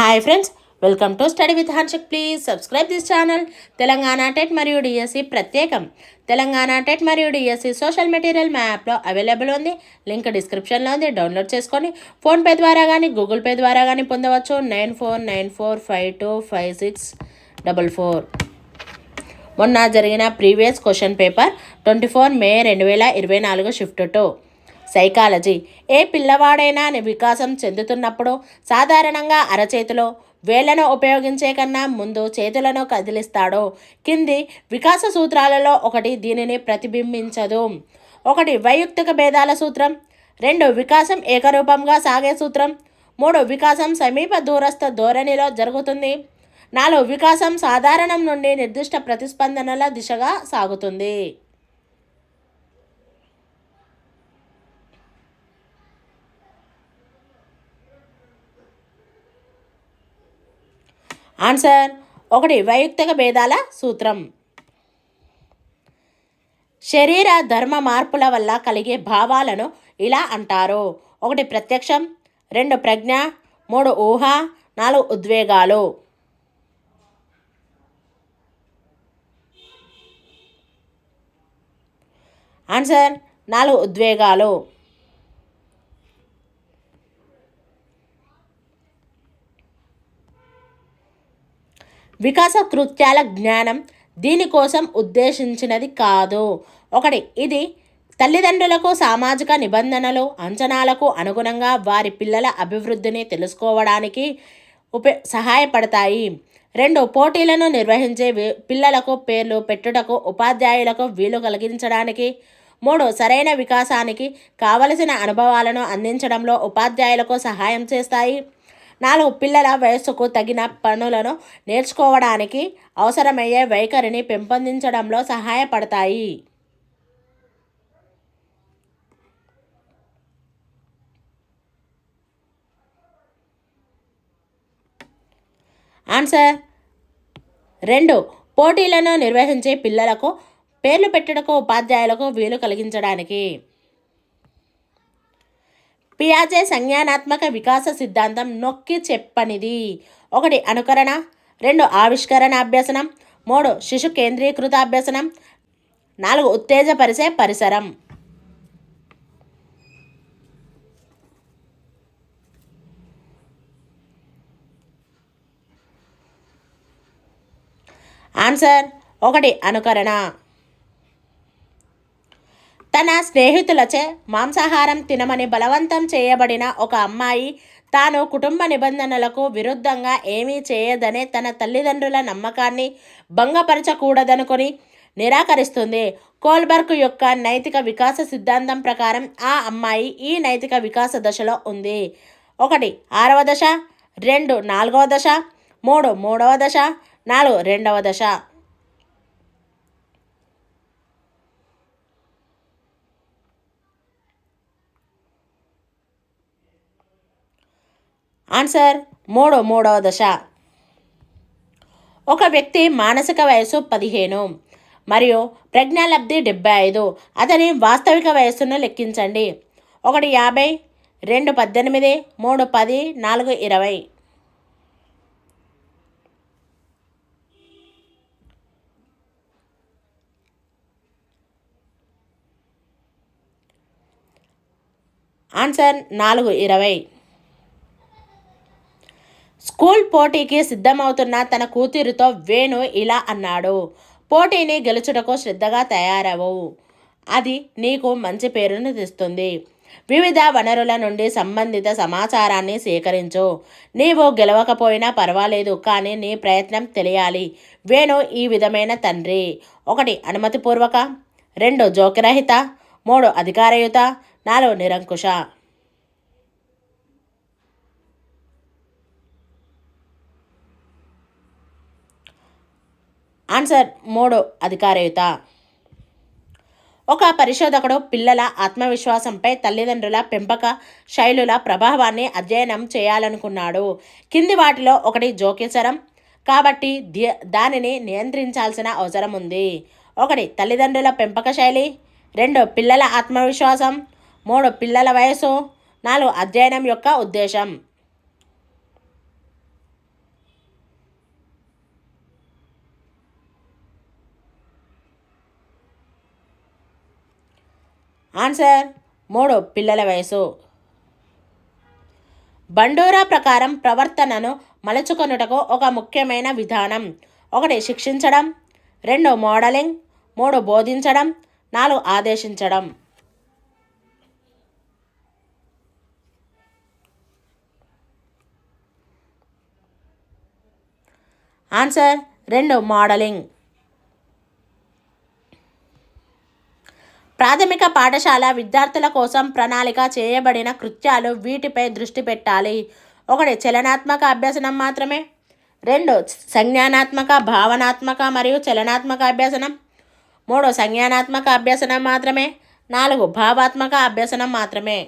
Hi friends, welcome to study with Harshak. Please subscribe this channel. Telangana TET మరియు DSC ప్రత్యేకం. Telangana TET మరియు DSC social material మా యాప్లో available ఉంది. లింక్ డిస్క్రిప్షన్లో ఉంది. డౌన్లోడ్ చేసుకొని ఫోన్పే ద్వారా కానీ గూగుల్ పే ద్వారా కానీ పొందవచ్చు. 9494525644. మొన్న జరిగిన ప్రీవియస్ క్వశ్చన్ పేపర్ 24 మే 2024 షిఫ్ట్ 2 సైకాలజీ. ఏ పిల్లవాడైనా వికాసం చెందుతున్నప్పుడు సాధారణంగా అరచేతిలో వేళ్లను ఉపయోగించే కన్నా ముందు చేతులను కదిలిస్తాడో కింది వికాస సూత్రాలలో ఒకటి దీనిని ప్రతిబింబించదు. 1 వైయక్తిక భేదాల సూత్రం, 2 వికాసం ఏకరూపంగా సాగే సూత్రం, 3 వికాసం సమీప దూరస్థ ధోరణిలో జరుగుతుంది, 4 వికాసం సాధారణం నుండి నిర్దిష్ట ప్రతిస్పందనల దిశగా సాగుతుంది. ఆన్సర్ 1 వైయక్తిక భేదాల సూత్రం. శరీర ధర్మ మార్పుల వల్ల కలిగే భావాలను ఇలా అంటారు. 1 ప్రత్యక్షం, 2 ప్రజ్ఞ, 3 ఊహ, 4 ఉద్వేగాలు. ఆన్సర్ 4 ఉద్వేగాలు. వికాస కృత్యాల జ్ఞానం దీనికోసం ఉద్దేశించినది కాదు. 1 ఇది తల్లిదండ్రులకు సామాజిక నిబంధనలు అంచనాలకు అనుగుణంగా వారి పిల్లల అభివృద్ధిని తెలుసుకోవడానికి సహాయపడతాయి. 2 పోటీలను నిర్వహించే పిల్లలకు పేర్లు పెట్టుటకు ఉపాధ్యాయులకు వీలు కలిగించడానికి. 3 సరైన వికాసానికి కావలసిన అనుభవాలను అందించడంలో ఉపాధ్యాయులకు సహాయం చేస్తాయి. 4 పిల్లల వయస్సుకు తగిన పనులను నేర్చుకోవడానికి అవసరమయ్యే వైఖరిని పెంపొందించడంలో సహాయపడతాయి. ఆన్సర్ 2 పోటీలను నిర్వహించే పిల్లలకు పేర్లు పెట్టుటకు ఉపాధ్యాయులకు వీలు కలిగించడానికి. పియాజే సంజ్ఞానాత్మక వికాస సిద్ధాంతం నొక్కి చెప్పనిది. 1 అనుకరణ, 2 ఆవిష్కరణ అభ్యసనం, 3 శిశు కేంద్రీకృత అభ్యసనం, 4 ఉత్తేజపరిచే పరిసరం. ఆన్సర్ 1 అనుకరణ. తన స్నేహితులచే మాంసాహారం తినమని బలవంతం చేయబడిన ఒక అమ్మాయి తాను కుటుంబ నిబంధనలకు విరుద్ధంగా ఏమీ చేయదనే తన తల్లిదండ్రుల నమ్మకాన్ని భంగపరచకూడదనుకొని నిరాకరిస్తుంది. కోల్బర్గ్ యొక్క నైతిక వికాస సిద్ధాంతం ప్రకారం ఆ అమ్మాయి ఈ నైతిక వికాస దశలో ఉంది. 1 6వ దశ, 2 4వ దశ, 3 3వ దశ, 4 2వ దశ. ఆన్సర్ 3 3వ దశ. ఒక వ్యక్తి మానసిక వయసు 15 మరియు ప్రజ్ఞాలబ్ధి 75. అతని వాస్తవిక వయస్సును లెక్కించండి. 1 50, 2 18, 3 10, 4 20. ఆన్సర్ 4 20. స్కూల్ పోటీకి సిద్ధమవుతున్న తన కూతురితో వేణు ఇలా అన్నాడు. పోటీని గెలుచుటకు శ్రద్ధగా తయారవు. అది నీకు మంచి పేరును తెస్తుంది. వివిధ వనరుల నుండి సంబంధిత సమాచారాన్ని సేకరించు. నీవు గెలవకపోయినా పర్వాలేదు, కానీ నీ ప్రయత్నం తెలియాలి. వేణు ఈ విధమైన తండ్రి. 1 అనుమతిపూర్వక, 2 జోక్యరహిత, 3 అధికారయుత, 4 నిరంకుశ. ఆన్సర్ 3 అధికారయుత. ఒక పరిశోధకుడు పిల్లల ఆత్మవిశ్వాసంపై తల్లిదండ్రుల పెంపక శైలుల ప్రభావాన్ని అధ్యయనం చేయాలనుకున్నాడు. కింది వాటిలో 1 జోక్యచరం కాబట్టి దానిని నియంత్రించాల్సిన అవసరం ఉంది. 1 తల్లిదండ్రుల పెంపక శైలి, 2 పిల్లల ఆత్మవిశ్వాసం, 3 పిల్లల వయసు, 4 అధ్యయనం యొక్క ఉద్దేశం. ఆన్సర్ 3 పిల్లల వయసు. బండూరా ప్రకారం ప్రవర్తనను మలుచుకొనుటకు ఒక ముఖ్యమైన విధానం: 1 శిక్షించడం, 2 మోడలింగ్, 3 బోధించడం, 4 ఆదేశించడం. Answer 2 modelling. ప్రాథమిక పాఠశాల విద్యార్థుల కోసం ప్రణాళిక చేయబడిన కృత్యాలు వీటిపై దృష్టి పెట్టాలి: 1 చలనాత్మక అభ్యసనం మాత్రమే, 2 సంజ్ఞానాత్మక, భావనాత్మక మరియు చలనాత్మక అభ్యసనం, 3 సంజ్ఞానాత్మక అభ్యసనం మాత్రమే, 4 భావాత్మక అభ్యసనం మాత్రమే.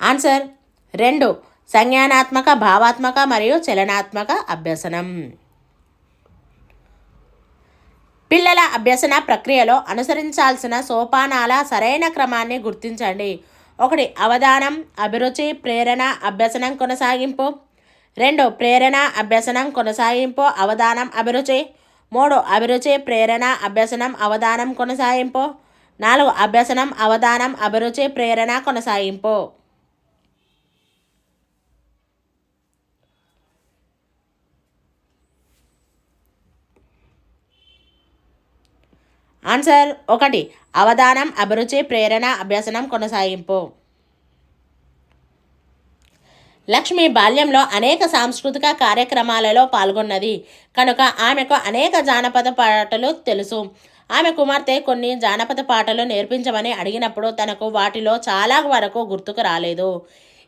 ఆన్సర్ 2 సంజ్ఞానాత్మక, భావాత్మక మరియు చలనాత్మక అభ్యసనం. పిల్లల అభ్యసన ప్రక్రియలో అనుసరించాల్సిన సోపానాల సరైన క్రమాన్ని గుర్తించండి: 1 అవధానం, అభిరుచి, ప్రేరణ, అభ్యసనం, కొనసాగింపు, 2 ప్రేరణ, అభ్యసనం, కొనసాగింపు, అవధానం, అభిరుచి, 3 అభిరుచి, ప్రేరణ, అభ్యసనం, అవధానం, కొనసాగింపు, 4 అభ్యసనం, అవధానం, అభిరుచి, ప్రేరణ, కొనసాగింపు. ఆన్సర్ 1 అవధానం, అభిరుచి, ప్రేరణ, అభ్యసనం, కొనసాగింపు. లక్ష్మి బాల్యంలో అనేక సాంస్కృతిక కార్యక్రమాలలో పాల్గొన్నది కనుక ఆమెకు అనేక జానపద పాటలు తెలుసు. ఆమె కుమార్తె కొన్ని జానపద పాటలు నేర్పించమని అడిగినప్పుడు తనకు వాటిలో చాలా వరకు గుర్తుకు రాలేదు.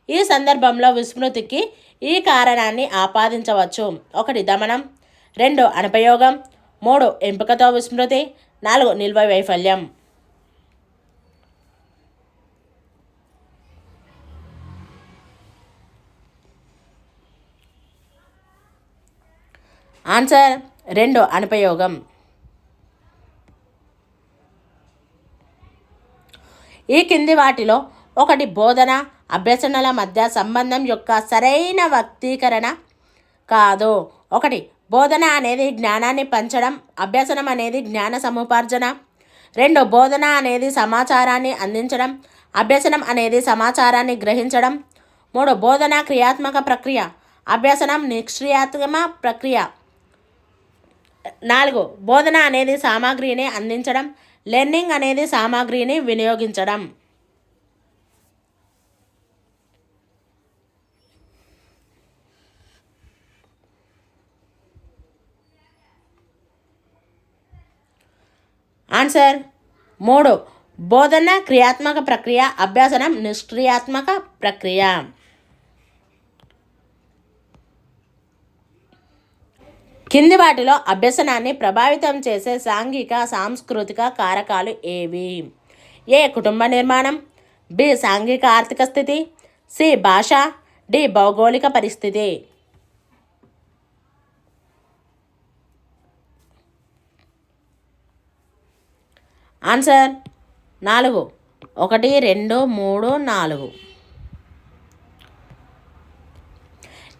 ఈ సందర్భంలో విస్మృతికి ఈ కారణాన్ని ఆపాదించవచ్చు: 1 దమనం, 2 అనుపయోగం, 3 ఎంపికతో విస్మృతి, 4 నిల్వ వైఫల్యం. ఆన్సర్ 2 అనుపయోగం. ఈ కింది వాటిలో 1 బోధన, అభ్యసనల మధ్య సంబంధం యొక్క సరైన వ్యక్తీకరణ కాదు. 1 బోధన అనేది జ్ఞానాన్ని పంచడం, అభ్యసనం అనేది జ్ఞాన సముపార్జన. 2 బోధన అనేది సమాచారాన్ని అందించడం, అభ్యసనం అనేది సమాచారాన్ని గ్రహించడం. 3 బోధన క్రియాత్మక ప్రక్రియ, అభ్యసనం నిష్క్రియాత్మక ప్రక్రియ. 4 బోధన అనేది సామాగ్రిని అందించడం, లెర్నింగ్ అనేది సామాగ్రిని వినియోగించడం. ఆన్సర్ 3 బోధన క్రియాత్మక ప్రక్రియ, అభ్యసనం నిష్క్రియాత్మక ప్రక్రియ. కింది వాటిలో అభ్యసనాన్ని ప్రభావితం చేసే సాంఘిక సాంస్కృతిక కారకాలు ఏవి? ఏ కుటుంబ నిర్మాణం, బి సాంఘిక ఆర్థిక స్థితి, సి భాష, డి భౌగోళిక పరిస్థితి. ఆన్సర్ 4 1 2 3 4.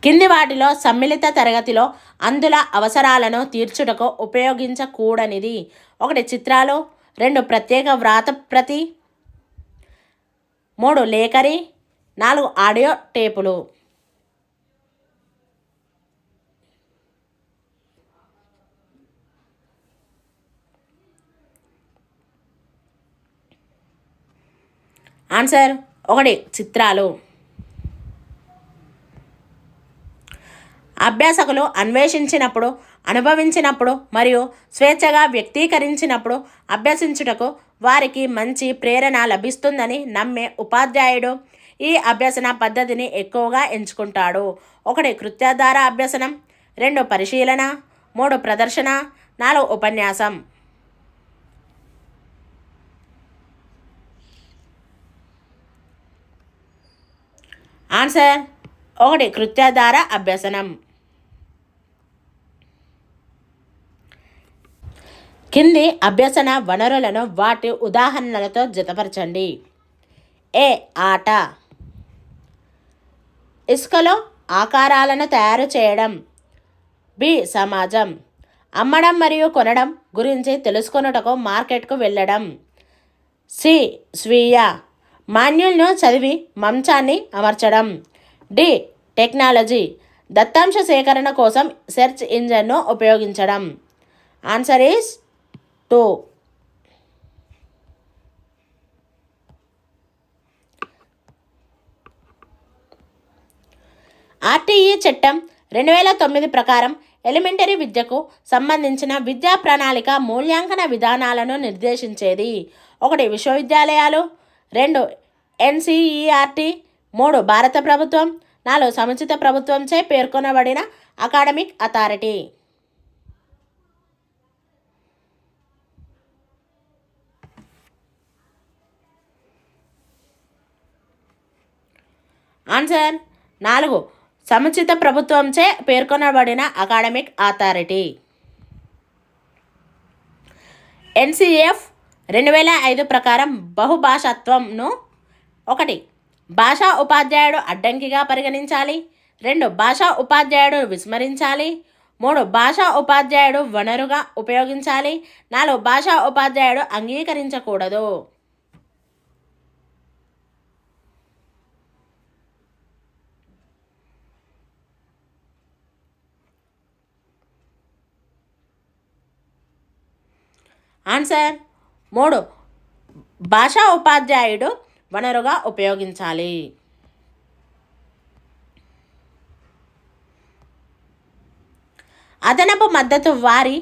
కింది వాటిలో సమ్మిళిత తరగతిలో అందుల అవసరాలను తీర్చుటకు ఉపయోగించకూడనిది: 1 చిత్రాలు, 2 ప్రత్యేక వ్రాతప్రతి, 3 లేఖరి, 4 ఆడియో టేపులు. ఆన్సర్ 1 చిత్రాలు. అభ్యాసకులు అన్వేషించినప్పుడు, అనుభవించినప్పుడు మరియు స్వేచ్ఛగా వ్యక్తీకరించినప్పుడు అభ్యసించుటకు వారికి మంచి ప్రేరణ లభిస్తుందని నమ్మే ఉపాధ్యాయుడు ఈ అభ్యసన పద్ధతిని ఎక్కువగా ఎంచుకుంటాడు. 1 కృత్యాధార అభ్యసనం, 2 పరిశీలన, 3 ప్రదర్శన, 4 ఉపన్యాసం. ఆన్సర్ 1 కృత్యాధార అభ్యసనం. కింది అభ్యసన వనరులను వాటి ఉదాహరణలతో జతపరచండి. ఏ ఆట, ఇసుకలో ఆకారాలను తయారు చేయడం. బి. సమాజం. అమ్మడం మరియు కొనడం గురించి తెలుసుకొనుటకు మార్కెట్కు వెళ్ళడం. సి. స్వీయ. మాన్యుల్ను చదివి మంచాన్ని అమర్చడం. డి. టెక్నాలజీ. దత్తాంశ సేకరణ కోసం సెర్చ్ ఇంజన్ను ఉపయోగించడం. Answer is 2. ఆర్టీఈ చట్టం 2009 ప్రకారం ఎలిమెంటరీ విద్యకు సంబంధించిన విద్యా ప్రణాళిక మూల్యాంకన విధానాలను నిర్దేశించేది. 1. విశ్వవిద్యాలయాలు. 2. ఎన్సీఈఆర్టీ. 3. భారత ప్రభుత్వం. 4. సముచిత ప్రభుత్వంచే పేర్కొనబడిన అకాడమిక్ అథారిటీ. ఆన్సర్ 4. సముచిత ప్రభుత్వంచే పేర్కొనబడిన అకాడమిక్ అథారిటీ. ఎన్సీఎఫ్ 2005 ప్రకారం బహుభాషాత్వంను 1. భాషా ఉపాధ్యాయుడు అడ్డంకిగా పరిగణించాలి. 2. భాషా ఉపాధ్యాయుడు విస్మరించాలి. 3. భాషా ఉపాధ్యాయుడు వనరుగా ఉపయోగించాలి. 4. భాషా ఉపాధ్యాయుడు అంగీకరించకూడదు. ఆన్సర్ 3. భాషా ఉపాధ్యాయుడు వనరుగా ఉపయోగించాలి. అదనపు మద్దతు వారి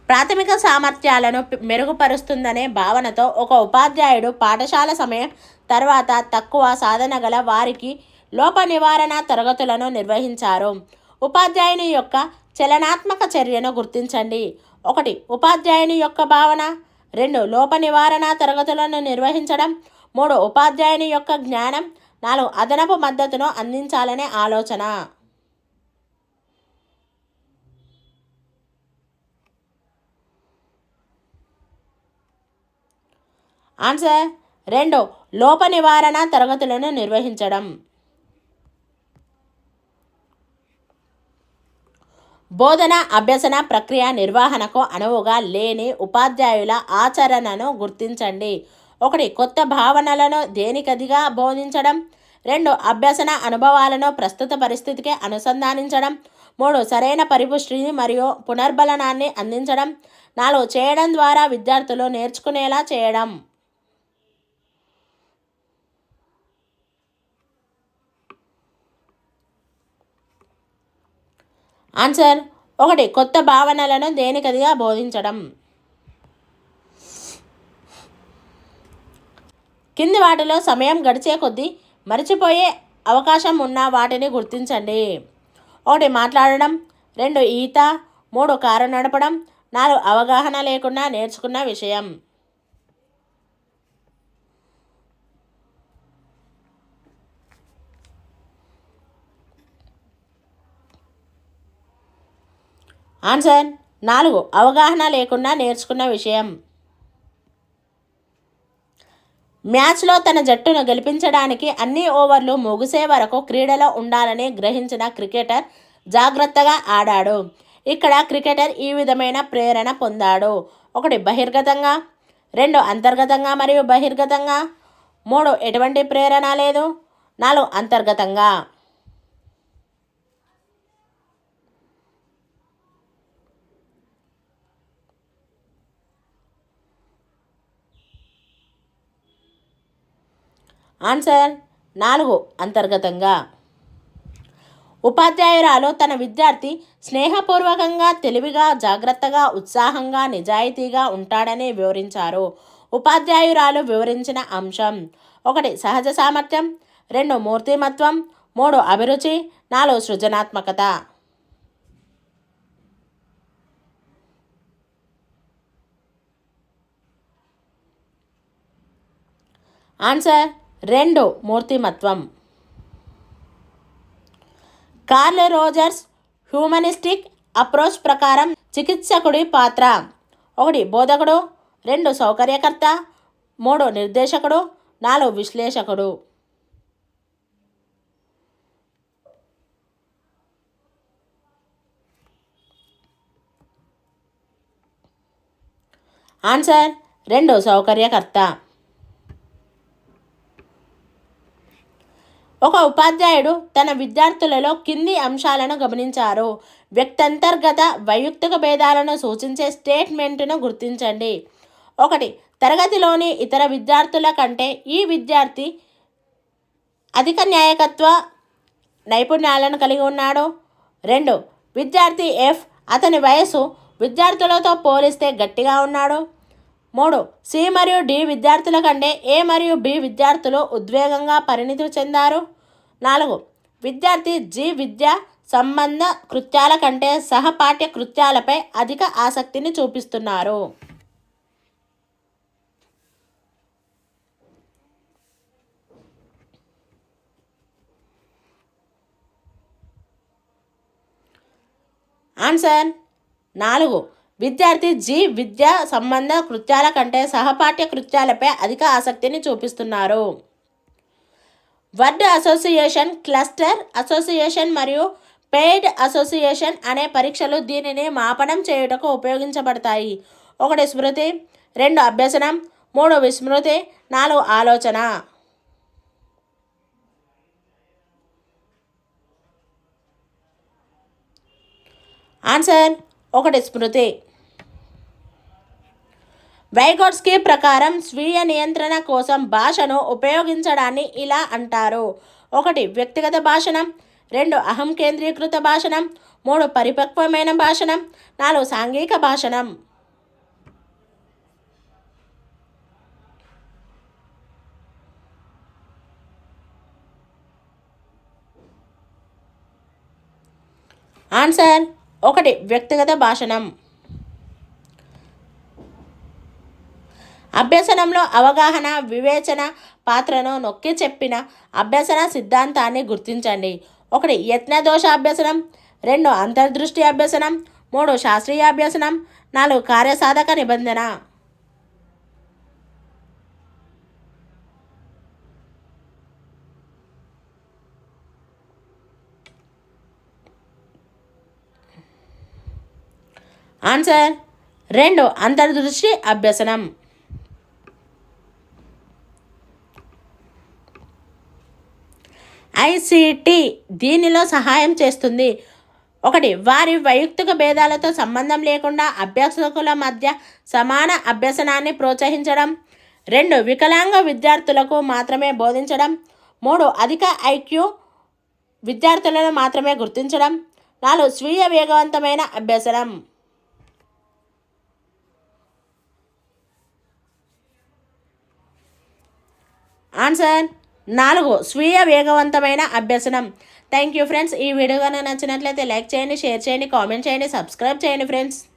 ప్రాథమిక సామర్థ్యాలను మెరుగుపరుస్తుందనే భావనతో ఒక ఉపాధ్యాయుడు పాఠశాల సమయం తర్వాత తక్కువ సాధన గల వారికి లోప నివారణ తరగతులను నిర్వహించారు. ఉపాధ్యాయుని యొక్క చలనాత్మక చర్యను గుర్తించండి. 1. ఉపాధ్యాయుని యొక్క భావన. 2. లోప నివారణ తరగతులను నిర్వహించడం. 3. ఉపాధ్యాయుని యొక్క జ్ఞానం. 4. అదనపు మద్దతును అందించాలనే ఆలోచన. ఆన్సర్ 2. లోప నివారణ తరగతులను నిర్వహించడం. బోధన అభ్యసన ప్రక్రియ నిర్వహణకు అనువుగా లేని ఉపాధ్యాయుల ఆచరణను గుర్తించండి. 1. కొత్త భావనలను దేనికదిగా బోధించడం. 2. అభ్యసన అనుభవాలను ప్రస్తుత పరిస్థితికి అనుసంధానించడం. 3. సరైన పరిపుష్టిని మరియు పునర్బలనాన్ని అందించడం. 4. చేయడం ద్వారా విద్యార్థులు నేర్చుకునేలా చేయడం. ఆన్సర్ 1. కొత్త భావనలను దేనికదిగా బోధించడం. కింది వాటిలో సమయం గడిచే కొద్దీ మర్చిపోయే అవకాశం ఉన్న వాటిని గుర్తించండి. 1. మాట్లాడడం. 2. ఈత. 3. కారు నడపడం. 4. అవగాహన లేకుండా నేర్చుకున్న విషయం. ఆన్సర్ 4. అవగాహన లేకుండా నేర్చుకున్న విషయం. మ్యాచ్లో తన జట్టును గెలిపించడానికి అన్ని ఓవర్లు ముగిసే వరకు క్రీడలో ఉండాలని గ్రహించిన క్రికెటర్ జాగ్రత్తగా ఆడాడు. ఇక్కడ క్రికెటర్ ఈ విధమైన ప్రేరణ పొందాడు. 1. బహిర్గతంగా. 2. అంతర్గతంగా మరియు బహిర్గతంగా. 3. ఎటువంటి ప్రేరణ లేదు. 4. అంతర్గతంగా. ఆన్సర్ 4. అంతర్గతంగా. ఉపాధ్యాయురాలు తన విద్యార్థి స్నేహపూర్వకంగా, తెలివిగా, జాగ్రత్తగా, ఉత్సాహంగా, నిజాయితీగా ఉంటాడని వివరించారు. ఉపాధ్యాయురాలు వివరించిన అంశం. 1. సహజ సామర్థ్యం. 2. మూర్తిమత్వం. 3. అభిరుచి. 4. సృజనాత్మకత. ఆన్సర్ 2. మూర్తిమత్వం. కార్ల్ రోజర్స్ హ్యూమనిస్టిక్ అప్రోచ్ ప్రకారం చికిత్సకుడి పాత్ర. 1. బోధకుడు. 2. సౌకర్యకర్త. 3. నిర్దేశకుడు. 4. విశ్లేషకుడు. ఆన్సర్ 2 సౌకర్యకర్త. ఒక ఉపాధ్యాయుడు తన విద్యార్థులలో కింది అంశాలను గమనించారు. వ్యక్తంతర్గత వైయక్తిక భేదాలను సూచించే స్టేట్మెంట్ను గుర్తించండి. 1 తరగతిలోని ఇతర విద్యార్థుల కంటే ఈ విద్యార్థి అధిక న్యాయకత్వ నైపుణ్యాలను కలిగి ఉన్నాడు. 2 విద్యార్థి ఎఫ్ అతని వయసు విద్యార్థులతో పోలిస్తే గట్టిగా ఉన్నాడు. 3 సి మరియు డి విద్యార్థుల కంటే ఏ మరియు బి విద్యార్థులు ఉద్వేగంగా పరిణితి చెందారు. 4 విద్యార్థి జి విద్యా సంబంధ కృత్యాల కంటే సహపాఠ్య కృత్యాలపై అధిక ఆసక్తిని చూపిస్తున్నారు. ఆన్సర్ 4 విద్యార్థి జి విద్యా సంబంధ కృత్యాల కంటే సహపాఠ్య కృత్యాలపై అధిక ఆసక్తిని చూపిస్తున్నారు. వర్డ్ అసోసియేషన్, క్లస్టర్ అసోసియేషన్ మరియు పెయిడ్ అసోసియేషన్ అనే పరీక్షలు దీనిని మాపనం చేయుటకు ఉపయోగించబడతాయి. 1 స్మృతి, 2 అభ్యసనం, 3 విస్మృతి, 4 ఆలోచన. ఆన్సర్ 1 స్మృతి. వైగోట్స్కీ ప్రకారం స్వీయ నియంత్రణ కోసం భాషను ఉపయోగించడాన్ని ఇలా అంటారు. 1 వ్యక్తిగత భాషణం, 2 అహం కేంద్రీకృత భాషణం, 3 పరిపక్వమైన భాషణం, 4 సాంఘిక భాషణం. ఆన్సర్ 1 వ్యక్తిగత భాషణం. అభ్యసనంలో అవగాహన, వివేచన పాత్రను నొక్కి చెప్పిన అభ్యసన సిద్ధాంతాన్ని గుర్తించండి. 1 యత్నదోష అభ్యసనం, 2 అంతర్దృష్టి అభ్యసనం, 3 శాస్త్రీయ అభ్యసనం, 4 కార్యసాధక నిబంధన. ఆన్సర్ 2 అంతర్దృష్టి అభ్యసనం. ఐసిటి దీనిలో సహాయం చేస్తుంది. 1 వారి వైయక్తిక భేదాలతో సంబంధం లేకుండా అభ్యాసకుల మధ్య సమాన అభ్యసనాన్ని ప్రోత్సహించడం. 2 వికలాంగ విద్యార్థులకు మాత్రమే బోధించడం. 3 అధిక ఐక్యూ విద్యార్థులను మాత్రమే గుర్తించడం. 4 స్వీయ వేగవంతమైన అభ్యసనం. ఆన్సర్ 4 స్వీయ వేగవంతమైన అభ్యసనం. Thank you friends. ఈ వీడియో కనుక నచ్చినట్లయితే లైక్ చేయండి, షేర్ చేయండి, కామెంట్ చేయండి, సబ్స్క్రైబ్ చేయండి ఫ్రెండ్స్.